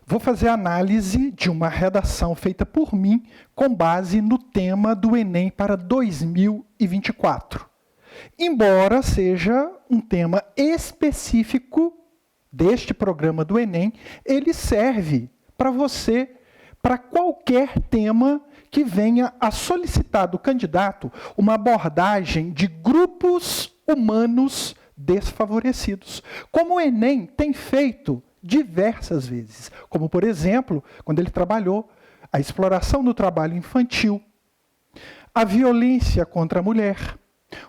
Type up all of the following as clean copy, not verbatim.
Vou fazer análise de uma redação feita por mim com base no tema do Enem para 2024. Embora seja um tema específico deste programa do Enem, ele serve para você, para qualquer tema que venha a solicitar do candidato uma abordagem de grupos humanos desfavorecidos, como o Enem tem feito diversas vezes, como, por exemplo, quando ele trabalhou a exploração do trabalho infantil, a violência contra a mulher,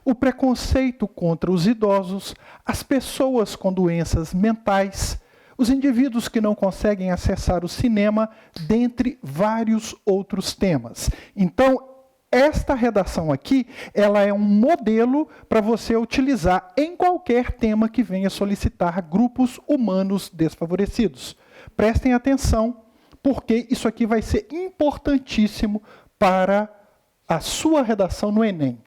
o preconceito contra os idosos, as pessoas com doenças mentais, os indivíduos que não conseguem acessar o cinema, dentre vários outros temas. Então, esta redação aqui, ela é um modelo para você utilizar em qualquer tema que venha solicitar grupos humanos desfavorecidos. Prestem atenção, porque isso aqui vai ser importantíssimo para a sua redação no Enem.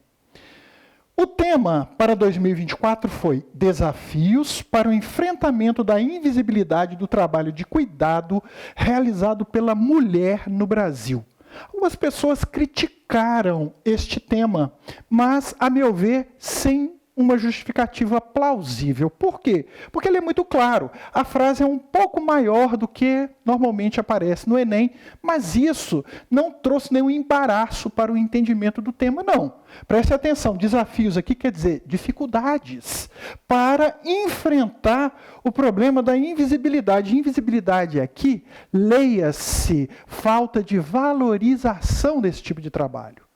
O tema para 2024 foi Desafios para o enfrentamento da invisibilidade do trabalho de cuidado realizado pela mulher no Brasil. Algumas pessoas criticaram este tema, mas, a meu ver, sem uma justificativa plausível. Por quê? Porque ele é muito claro. A frase é um pouco maior do que normalmente aparece no Enem, mas isso não trouxe nenhum embaraço para o entendimento do tema, não. Preste atenção, desafios aqui quer dizer dificuldades para enfrentar o problema da invisibilidade. Invisibilidade aqui, leia-se, falta de valorização desse tipo de trabalho.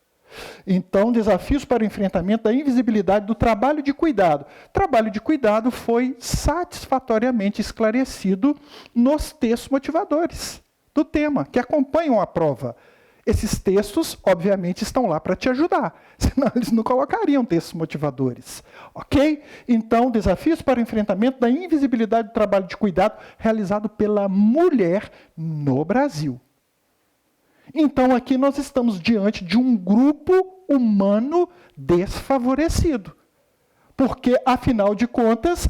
Então, desafios para o enfrentamento da invisibilidade do trabalho de cuidado. Trabalho de cuidado foi satisfatoriamente esclarecido nos textos motivadores do tema, que acompanham a prova. Esses textos, obviamente, estão lá para te ajudar, senão eles não colocariam textos motivadores. Ok? Então, desafios para o enfrentamento da invisibilidade do trabalho de cuidado realizado pela mulher no Brasil. Então, aqui nós estamos diante de um grupo humano desfavorecido. Porque, afinal de contas,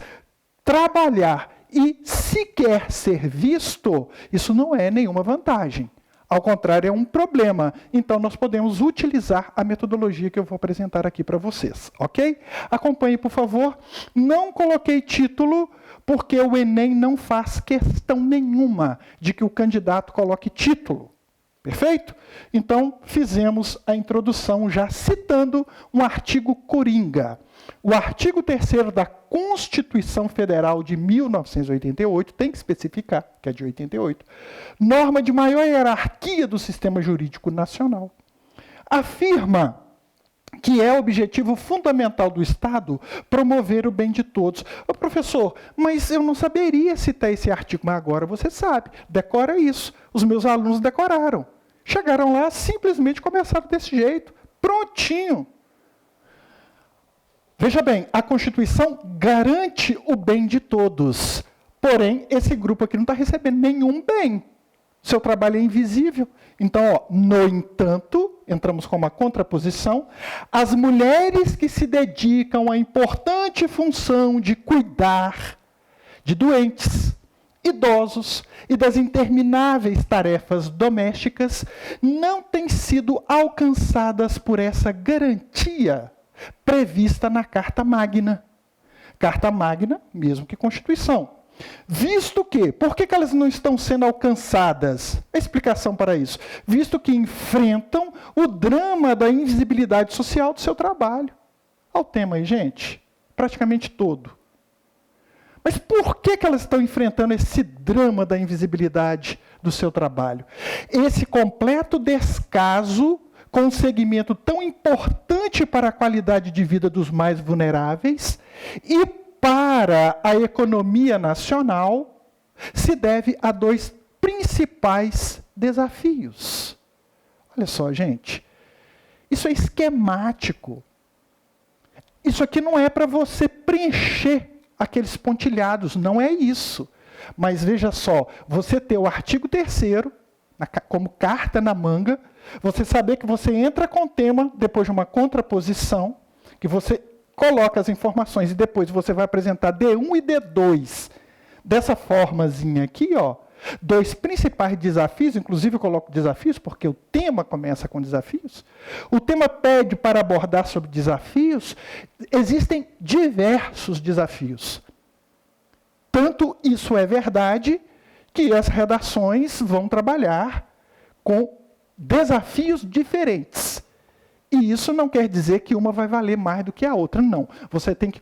trabalhar e sequer ser visto, isso não é nenhuma vantagem. Ao contrário, é um problema. Então, nós podemos utilizar a metodologia que eu vou apresentar aqui para vocês. Ok? Acompanhe, por favor. Não coloquei título, porque o Enem não faz questão nenhuma de que o candidato coloque título. Perfeito? Então, fizemos a introdução já citando um artigo coringa. O artigo 3º da Constituição Federal de 1988, tem que especificar, que é de 88, norma de maior hierarquia do sistema jurídico nacional, afirma que é objetivo fundamental do Estado promover o bem de todos. Ô, professor, mas eu não saberia citar esse artigo, mas agora você sabe, decora isso. Os meus alunos decoraram. Chegaram lá, simplesmente começaram desse jeito, prontinho. Veja bem, a Constituição garante o bem de todos, porém, esse grupo aqui não está recebendo nenhum bem. Seu trabalho é invisível. Então, no entanto, entramos com uma contraposição, as mulheres que se dedicam à importante função de cuidar de doentes, idosos e das intermináveis tarefas domésticas não têm sido alcançadas por essa garantia prevista na Carta Magna. Carta Magna, mesmo que Constituição. Visto que, por que elas não estão sendo alcançadas? A explicação para isso. Visto que enfrentam o drama da invisibilidade social do seu trabalho. Olha o tema aí, gente. Praticamente todo. Mas por que elas estão enfrentando esse drama da invisibilidade do seu trabalho? Esse completo descaso com um segmento tão importante para a qualidade de vida dos mais vulneráveis e para a economia nacional se deve a dois principais desafios. Olha só, gente. Isso é esquemático. Isso aqui não é para você preencher aqueles pontilhados, não é isso. Mas veja só, você ter o artigo 3º como carta na manga, você saber que você entra com o tema depois de uma contraposição, que você coloca as informações e depois você vai apresentar D1 e D2 dessa formazinha aqui, ó, 2 principais desafios, inclusive eu coloco desafios porque o tema começa com desafios. O tema pede para abordar sobre desafios. Existem diversos desafios. Tanto isso é verdade que as redações vão trabalhar com desafios diferentes. E isso não quer dizer que uma vai valer mais do que a outra, não. Você tem que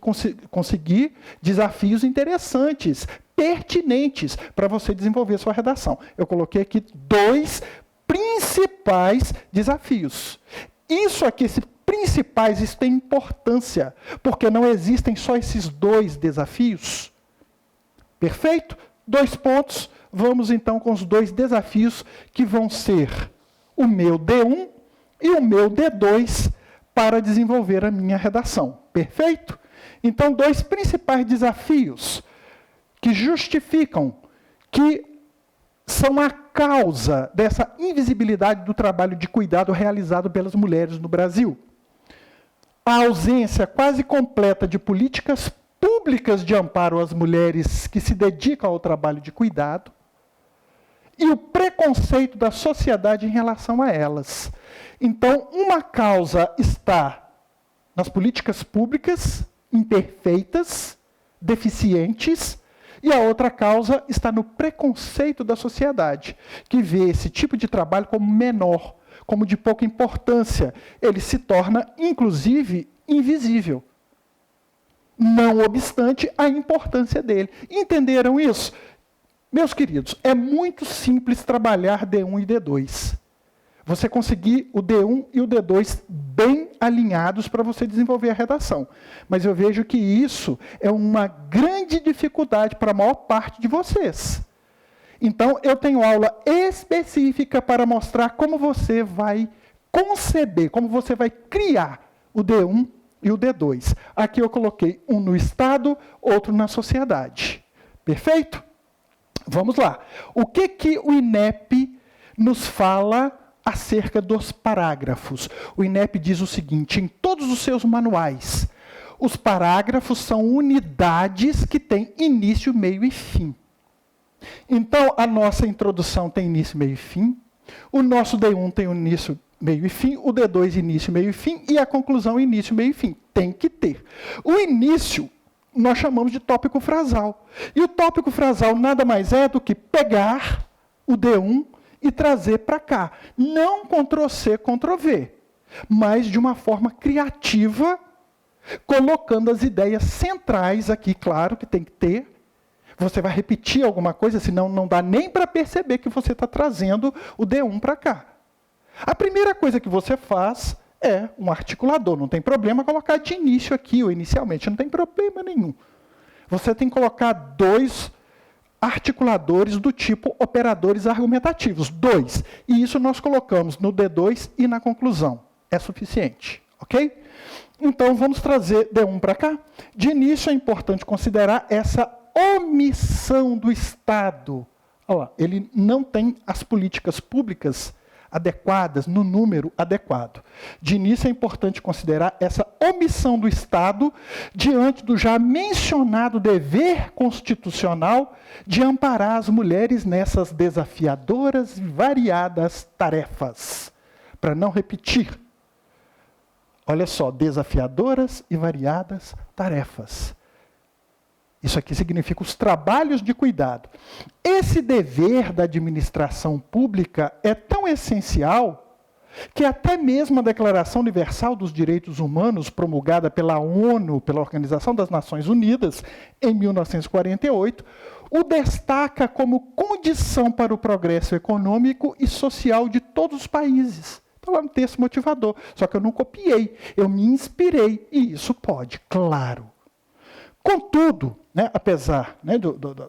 conseguir desafios interessantes, pertinentes, para você desenvolver sua redação. Eu coloquei aqui 2 principais desafios. Isso aqui, esses principais, isso tem importância, porque não existem só esses 2 desafios. Perfeito? 2 pontos. Vamos então com os 2 desafios que vão ser o meu D1 e o meu D2 para desenvolver a minha redação. Perfeito? Então, 2 principais desafios que justificam, que são a causa dessa invisibilidade do trabalho de cuidado realizado pelas mulheres no Brasil. A ausência quase completa de políticas públicas de amparo às mulheres que se dedicam ao trabalho de cuidado, e o preconceito da sociedade em relação a elas. Então, uma causa está nas políticas públicas imperfeitas, deficientes, e a outra causa está no preconceito da sociedade, que vê esse tipo de trabalho como menor, como de pouca importância. Ele se torna, inclusive, invisível. Não obstante a importância dele. Entenderam isso? Meus queridos, é muito simples trabalhar D1 e D2. Você conseguir o D1 e o D2 bem alinhados para você desenvolver a redação. Mas eu vejo que isso é uma grande dificuldade para a maior parte de vocês. Então, eu tenho aula específica para mostrar como você vai conceber, como você vai criar o D1 e o D2. Aqui eu coloquei um no Estado, outro na sociedade. Perfeito? Vamos lá. O que o INEP nos fala acerca dos parágrafos? O INEP diz o seguinte, em todos os seus manuais, os parágrafos são unidades que têm início, meio e fim. Então, a nossa introdução tem início, meio e fim, o nosso D1 tem início, meio e fim, o D2 início, meio e fim, e a conclusão início, meio e fim. Tem que ter. O início nós chamamos de tópico frasal. E o tópico frasal nada mais é do que pegar o D1 e trazer para cá. Não Ctrl+C, Ctrl+V, mas de uma forma criativa, colocando as ideias centrais aqui, claro que tem que ter. Você vai repetir alguma coisa, senão não dá nem para perceber que você está trazendo o D1 para cá. A primeira coisa que você faz é um articulador. Não tem problema colocar de início aqui, ou inicialmente, não tem problema nenhum. Você tem que colocar 2 articuladores do tipo operadores argumentativos. 2. E isso nós colocamos no D2 e na conclusão. É suficiente. Ok? Então, vamos trazer D1 para cá. De início, é importante considerar essa omissão do Estado. Olha lá, ele não tem as políticas públicas adequadas, no número adequado. De início, é importante considerar essa omissão do Estado diante do já mencionado dever constitucional de amparar as mulheres nessas desafiadoras e variadas tarefas. Para não repetir. Olha só, desafiadoras e variadas tarefas. Isso aqui significa os trabalhos de cuidado. Esse dever da administração pública é tão essencial que até mesmo a Declaração Universal dos Direitos Humanos, promulgada pela ONU, pela Organização das Nações Unidas, em 1948, o destaca como condição para o progresso econômico e social de todos os países. Está lá no texto motivador. Só que eu não copiei, eu me inspirei. E isso pode, claro. Contudo, apesar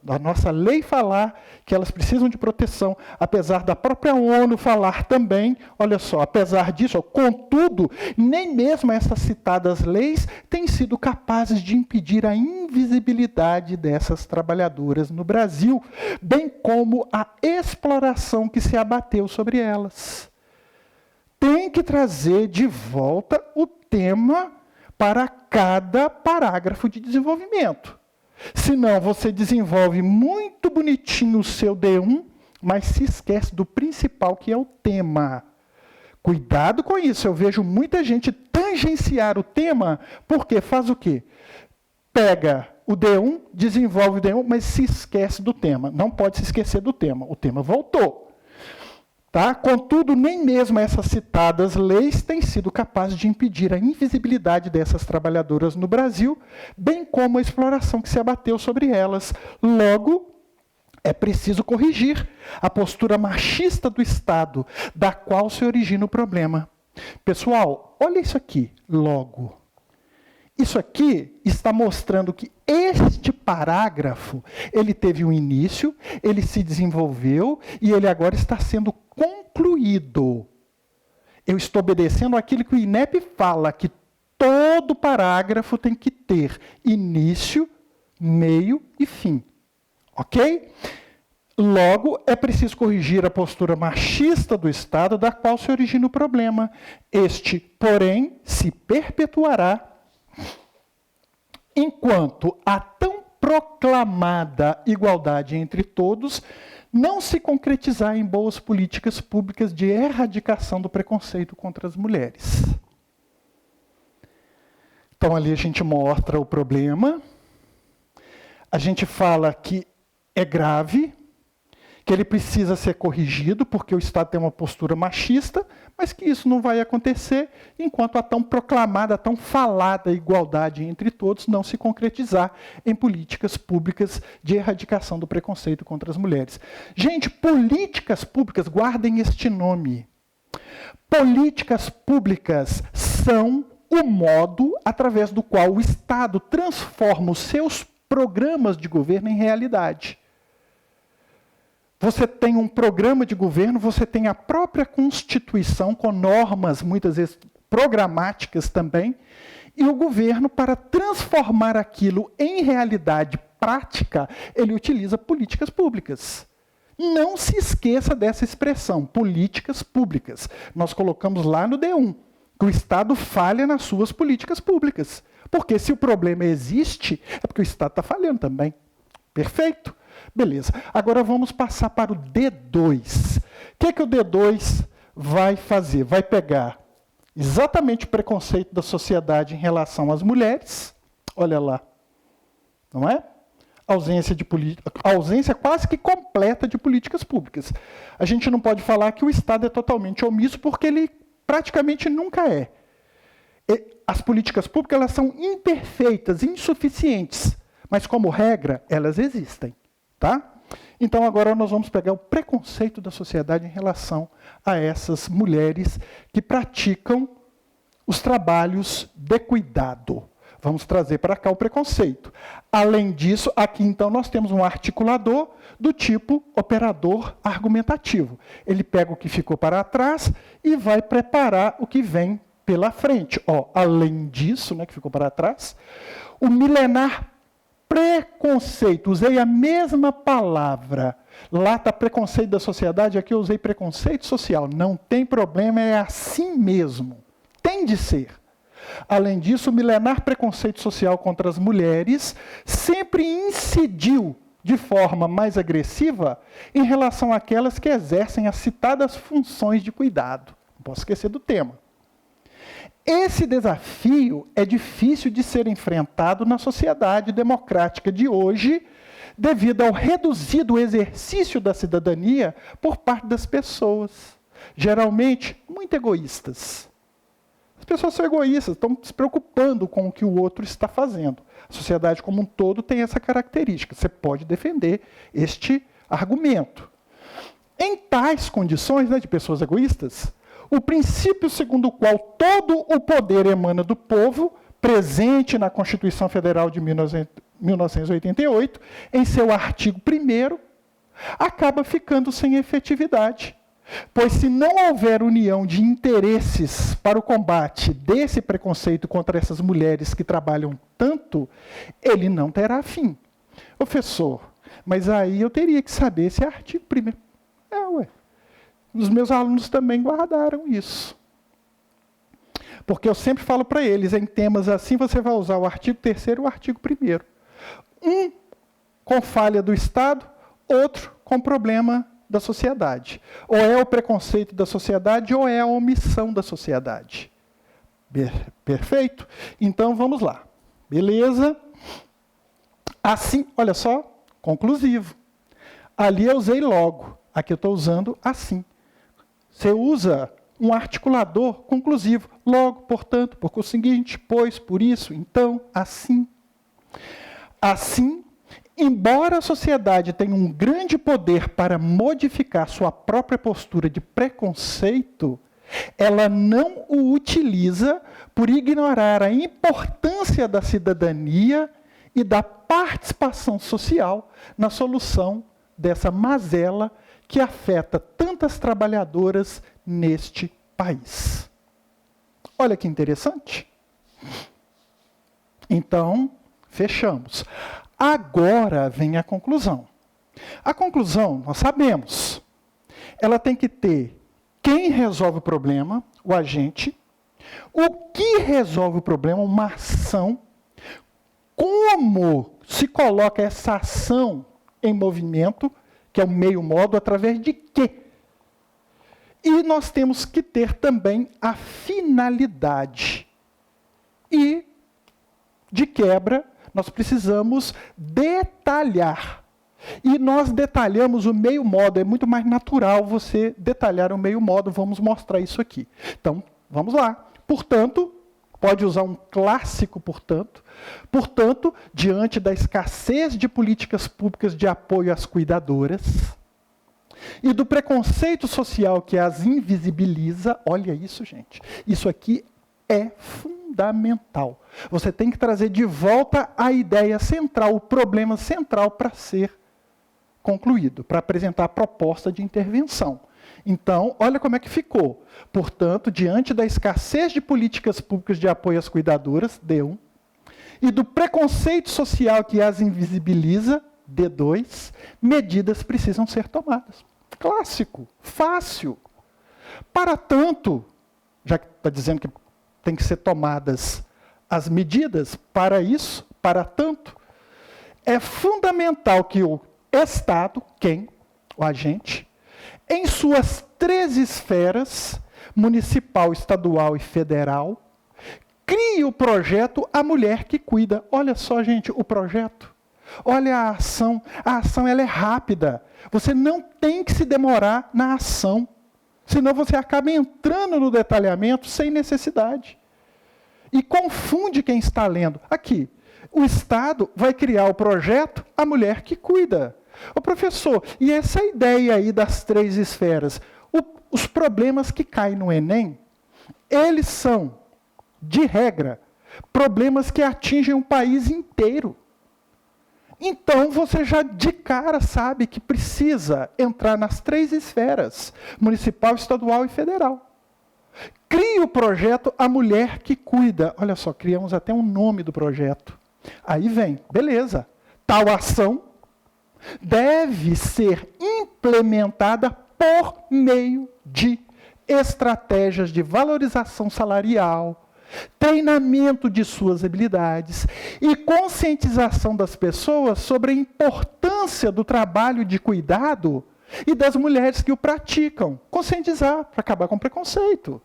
da nossa lei falar que elas precisam de proteção, apesar da própria ONU falar também, olha só, apesar disso, contudo, nem mesmo essas citadas leis têm sido capazes de impedir a invisibilidade dessas trabalhadoras no Brasil, bem como a exploração que se abateu sobre elas. Tem que trazer de volta o tema para cada parágrafo de desenvolvimento. Senão, você desenvolve muito bonitinho o seu D1, mas se esquece do principal, que é o tema. Cuidado com isso. Eu vejo muita gente tangenciar o tema, porque faz o quê? Pega o D1, desenvolve o D1, mas se esquece do tema. Não pode se esquecer do tema. O tema voltou. Tá? Contudo, nem mesmo essas citadas leis têm sido capazes de impedir a invisibilidade dessas trabalhadoras no Brasil, bem como a exploração que se abateu sobre elas. Logo, é preciso corrigir a postura machista do Estado, da qual se origina o problema. Pessoal, olha isso aqui, logo. Isso aqui está mostrando que este parágrafo, ele teve um início, ele se desenvolveu e ele agora está sendo concluído. Eu estou obedecendo aquilo que o INEP fala, que todo parágrafo tem que ter início, meio e fim. Ok? Logo, é preciso corrigir a postura machista do Estado, da qual se origina o problema. Este, porém, se perpetuará enquanto a tão proclamada igualdade entre todos não se concretizar em boas políticas públicas de erradicação do preconceito contra as mulheres. Então, ali a gente mostra o problema, a gente fala que é grave, que ele precisa ser corrigido, porque o Estado tem uma postura machista, mas que isso não vai acontecer enquanto a tão proclamada, a tão falada igualdade entre todos não se concretizar em políticas públicas de erradicação do preconceito contra as mulheres. Gente, políticas públicas, guardem este nome. Políticas públicas são o modo através do qual o Estado transforma os seus programas de governo em realidade. Você tem um programa de governo, você tem a própria Constituição, com normas, muitas vezes programáticas também, e o governo, para transformar aquilo em realidade prática, ele utiliza políticas públicas. Não se esqueça dessa expressão, políticas públicas. Nós colocamos lá no D1, que o Estado falha nas suas políticas públicas. Porque se o problema existe, é porque o Estado está falhando também. Perfeito? Beleza. Agora vamos passar para o D2. O que o D2 vai fazer? Vai pegar exatamente o preconceito da sociedade em relação às mulheres. Olha lá. Não é? Ausência quase que completa de políticas públicas. A gente não pode falar que o Estado é totalmente omisso, porque ele praticamente nunca é. As políticas públicas elas são imperfeitas, insuficientes, mas como regra, elas existem. Tá? Então, agora nós vamos pegar o preconceito da sociedade em relação a essas mulheres que praticam os trabalhos de cuidado. Vamos trazer para cá o preconceito. Além disso, aqui então nós temos um articulador do tipo operador argumentativo. Ele pega o que ficou para trás e vai preparar o que vem pela frente. Além disso, né, que ficou para trás, o milenar preconceito, usei a mesma palavra. Lá está preconceito da sociedade, aqui eu usei preconceito social. Não tem problema, é assim mesmo. Tem de ser. Além disso, o milenar preconceito social contra as mulheres sempre incidiu de forma mais agressiva em relação àquelas que exercem as citadas funções de cuidado. Não posso esquecer do tema. Esse desafio é difícil de ser enfrentado na sociedade democrática de hoje, devido ao reduzido exercício da cidadania por parte das pessoas, geralmente muito egoístas. As pessoas são egoístas, estão se preocupando com o que o outro está fazendo. A sociedade como um todo tem essa característica. Você pode defender este argumento. Em tais condições, né, de pessoas egoístas, o princípio segundo o qual todo o poder emana do povo, presente na Constituição Federal de 1988, em seu artigo 1º, acaba ficando sem efetividade. Pois se não houver união de interesses para o combate desse preconceito contra essas mulheres que trabalham tanto, ele não terá fim. Professor, mas aí eu teria que saber esse artigo 1º. Os meus alunos também guardaram isso. Porque eu sempre falo para eles, em temas assim, você vai usar o artigo 3º e o artigo 1º. Um com falha do Estado, outro com problema da sociedade. Ou é o preconceito da sociedade, ou é a omissão da sociedade. Perfeito? Então, vamos lá. Beleza? Assim, olha só, conclusivo. Ali eu usei logo. Aqui eu estou usando assim. Você usa um articulador conclusivo. Logo, portanto, por conseguinte, pois, por isso, então, assim. Assim, embora a sociedade tenha um grande poder para modificar sua própria postura de preconceito, ela não o utiliza por ignorar a importância da cidadania e da participação social na solução dessa mazela que afeta tantas trabalhadoras neste país. Olha que interessante. Então, fechamos. Agora vem a conclusão. A conclusão, nós sabemos, ela tem que ter quem resolve o problema, o agente, o que resolve o problema, uma ação, como se coloca essa ação em movimento, que é o meio modo, através de quê? E nós temos que ter também a finalidade. E, de quebra, nós precisamos detalhar. E nós detalhamos o meio modo. É muito mais natural você detalhar o meio modo. Vamos mostrar isso aqui. Então, vamos lá. Portanto, pode usar um clássico, portanto. Portanto, diante da escassez de políticas públicas de apoio às cuidadoras e do preconceito social que as invisibiliza, olha isso, gente. Isso aqui é fundamental. Você tem que trazer de volta a ideia central, o problema central para ser concluído, para apresentar a proposta de intervenção. Então, olha como é que ficou. Portanto, diante da escassez de políticas públicas de apoio às cuidadoras, D1, e do preconceito social que as invisibiliza, D2, medidas precisam ser tomadas. Clássico, fácil. Para tanto, já que está dizendo que tem que ser tomadas as medidas para isso, para tanto, é fundamental que o Estado, quem? O agente, em suas 3 esferas, municipal, estadual e federal, crie o projeto A Mulher que Cuida. Olha só, gente, o projeto. Olha a ação. A ação ela é rápida. Você não tem que se demorar na ação. Senão você acaba entrando no detalhamento sem necessidade. E confunde quem está lendo. Aqui, o Estado vai criar o projeto A Mulher que Cuida. Ô professor, e essa ideia aí das 3 esferas? Os problemas que caem no Enem, eles são, de regra, problemas que atingem o país inteiro. Então, você já de cara sabe que precisa entrar nas 3 esferas, municipal, estadual e federal. Crie o projeto A Mulher que Cuida. Olha só, criamos até um nome do projeto. Aí vem, beleza, tal ação deve ser implementada por meio de estratégias de valorização salarial, treinamento de suas habilidades e conscientização das pessoas sobre a importância do trabalho de cuidado e das mulheres que o praticam. Conscientizar para acabar com o preconceito.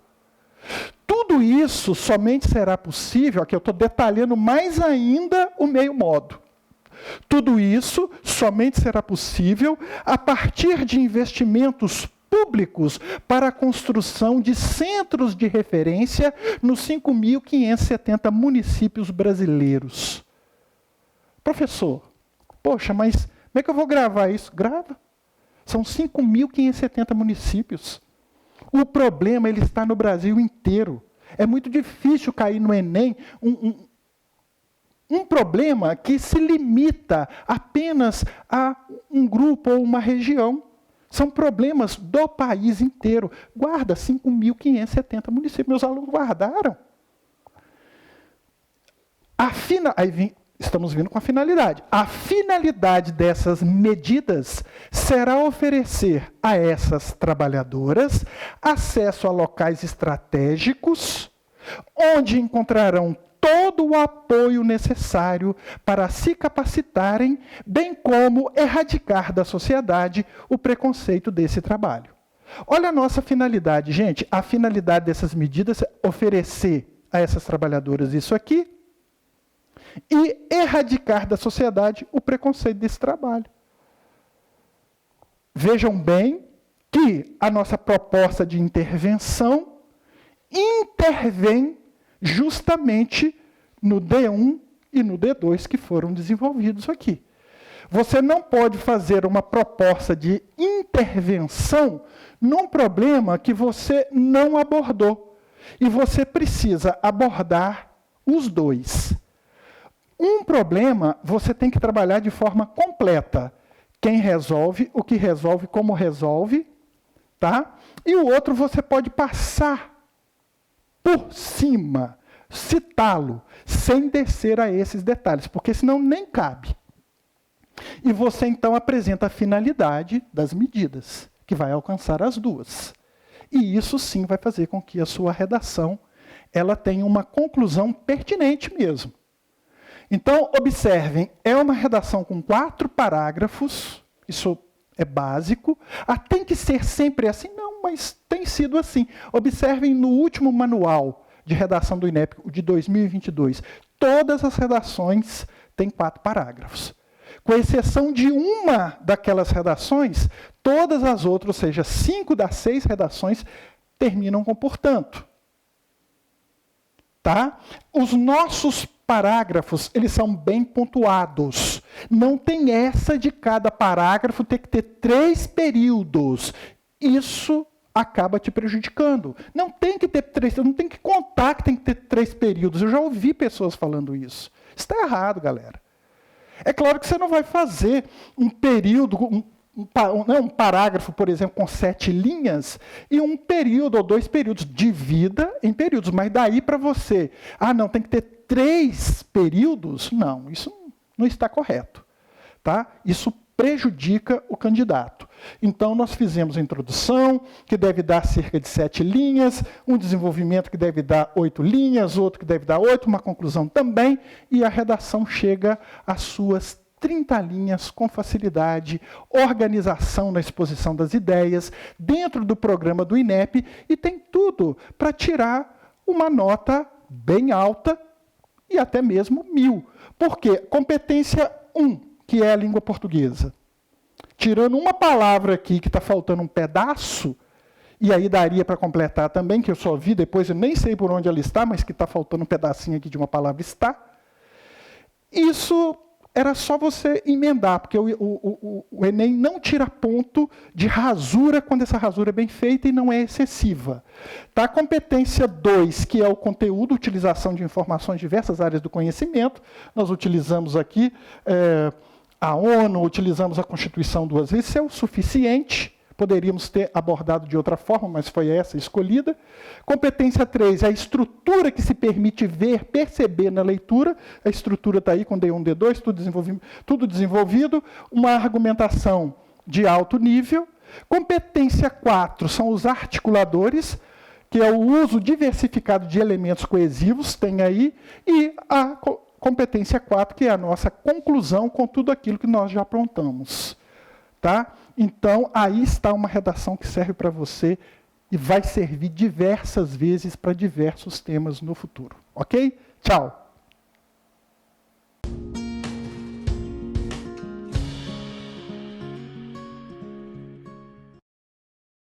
Tudo isso somente será possível, aqui eu estou detalhando mais ainda o meio modo. Tudo isso somente será possível a partir de investimentos públicos para a construção de centros de referência nos 5.570 municípios brasileiros. Professor, poxa, mas como é que eu vou gravar isso? Grava. São 5.570 municípios. O problema ele está no Brasil inteiro. É muito difícil cair no Enem um problema que se limita apenas a um grupo ou uma região. São problemas do país inteiro. Guarda 5.570 municípios. Meus alunos guardaram. Estamos vindo com a finalidade. A finalidade dessas medidas será oferecer a essas trabalhadoras acesso a locais estratégicos, onde encontrarão todo todo o apoio necessário para se capacitarem, bem como erradicar da sociedade o preconceito desse trabalho. Olha a nossa finalidade, gente. A finalidade dessas medidas é oferecer a essas trabalhadoras isso aqui e erradicar da sociedade o preconceito desse trabalho. Vejam bem que a nossa proposta de intervenção intervém justamente no D1 e no D2 que foram desenvolvidos aqui. Você não pode fazer uma proposta de intervenção num problema que você não abordou. E você precisa abordar os dois. Um problema você tem que trabalhar de forma completa. Quem resolve, o que resolve, como resolve, tá? E o outro você pode passar por cima, citá-lo, sem descer a esses detalhes, porque senão nem cabe. E você então apresenta a finalidade das medidas, que vai alcançar as duas. E isso sim vai fazer com que a sua redação ela tenha uma conclusão pertinente mesmo. Então, observem, é uma redação com 4 parágrafos, isso é básico. Ah, tem que ser sempre assim? Não, mas tem sido assim. Observem no último manual de redação do INEP, de 2022, todas as redações têm 4 parágrafos. Com exceção de uma daquelas redações, todas as outras, ou seja, 5 das 6 redações, terminam com portanto. Tá? Os nossos parágrafos, eles são bem pontuados. Não tem essa de cada parágrafo ter que ter 3 períodos. Isso acaba te prejudicando. Não tem que ter 3, não tem que contar que tem que ter 3 períodos. Eu já ouvi pessoas falando isso. Isso está errado, galera. É claro que você não vai fazer um período, um parágrafo, por exemplo, com 7 linhas, e um período ou 2 períodos. Divida em períodos, mas daí para você, não, tem que ter 3 períodos? Não, isso não está correto. Tá? Isso prejudica o candidato. Então, nós fizemos a introdução, que deve dar cerca de 7 linhas, um desenvolvimento que deve dar 8 linhas, outro que deve dar 8, uma conclusão também, e a redação chega às suas 30 linhas com facilidade, organização na exposição das ideias, dentro do programa do INEP, e tem tudo para tirar uma nota bem alta e até mesmo 1000. Por quê? Competência 1, que é a língua portuguesa. Tirando uma palavra aqui que está faltando um pedaço, e aí daria para completar também, que eu só vi depois, eu nem sei por onde ela está, mas que está faltando um pedacinho aqui de uma palavra está. Isso era só você emendar, porque o Enem não tira ponto de rasura quando essa rasura é bem feita e não é excessiva. Tá? A competência 2, que é o conteúdo, utilização de informações em diversas áreas do conhecimento, nós utilizamos aqui a ONU, utilizamos a Constituição 2 vezes, isso é o suficiente. Poderíamos ter abordado de outra forma, mas foi essa escolhida. Competência 3, a estrutura que se permite ver, perceber na leitura. A estrutura está aí com D1, D2, tudo desenvolvido. Uma argumentação de alto nível. Competência 4 são os articuladores, que é o uso diversificado de elementos coesivos, tem aí. E a competência 4, que é a nossa conclusão com tudo aquilo que nós já aprontamos. Tá? Então, aí está uma redação que serve para você e vai servir diversas vezes para diversos temas no futuro. Ok? Tchau!